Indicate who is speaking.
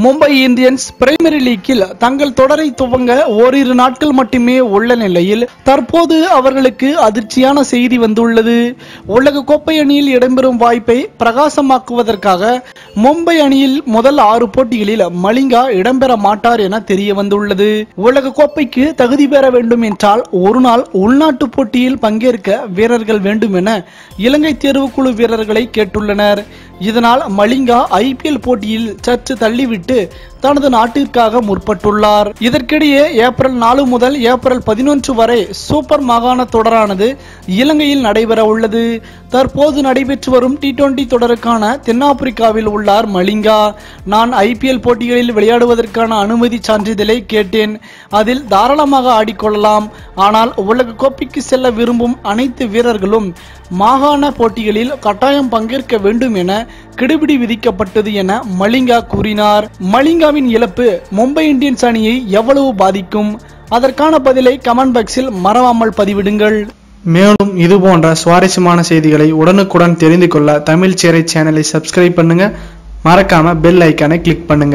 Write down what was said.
Speaker 1: Mumbai Indians primary லீக்கில் தங்கள் தொடரை துவங்க ஓரிரு நாட்கள் மட்டுமே உள்ள நிலையில் தற்போது அவர்களுக்கு அதிர்ச்சியான செய்தி வந்துள்ளது. உலக கோப்பை அணியில் இடம்பெறும் வாய்ப்பை பிரகாசமாக்குவதற்காக மும்பை அணியில் முதல் 6 போட்டிகளில் மலிங்கா இடம்பெற மாட்டார் என தெரிய வந்துள்ளது. உலக கோப்பைக்கு தகுதி பெற வேண்டும் என்றால் ஒரு நாள் உள்நாட்டு போட்டியில் பங்கேற்க வீரர்கள் வேண்டும் என இலங்கை தேர்வுக்குழு வீரர்களை கேட்டுள்ளனர். இதனால் மலிங்கா IPL போட்டியில் சற்று தள்ளிவிட்டு தனது நாட்டிற்காக முற்பட்டுள்ளார். இதற்கிடையே ஏப்ரல் 4 முதல் ஏப்ரல் 11 வரை சூப்பர் மாகாண தொடரானது இலங்கையில் நடைபெற உள்ளது. தற்போது நடைபெற்று வரும் T20 தொடருக்கான தென்னாப்பிரிக்காவில் உள்ளார் மலிங்கா. நான் IPL போட்டிகளில் விளையாடுவதற்கான அனுமதி சான்றிதழை கேட்டேன். அதில் தாராளமாக ஆடிக்கொள்ளலாம். ஆனால் உலக கோப்பைக்கு செல்ல விரும்பும் அனைத்து வீரர்களும் மாகாண போட்டிகளில் கட்டாயம் பங்கேற்க வேண்டும் என கெடுபிடி விதிக்கப்பட்டது என மலிங்கா கூறினார். மலிங்காவின் இழப்பு மும்பை இந்தியன்ஸ் அணியை எவ்வளவு பாதிக்கும்? அதற்கான பதிலை கமெண்ட் பாக்ஸில் மறவாமல் பதிவிடுங்கள்.
Speaker 2: மேலும் இது போன்ற சுவாரஸ்யமான செய்திகளை உடனுக்குடன் தெரிந்து கொள்ள தமிழ் சேரை சேனலை சப்ஸ்கிரைப் பண்ணுங்க. மறக்காம பெல் ஐக்கானை கிளிக் பண்ணுங்க.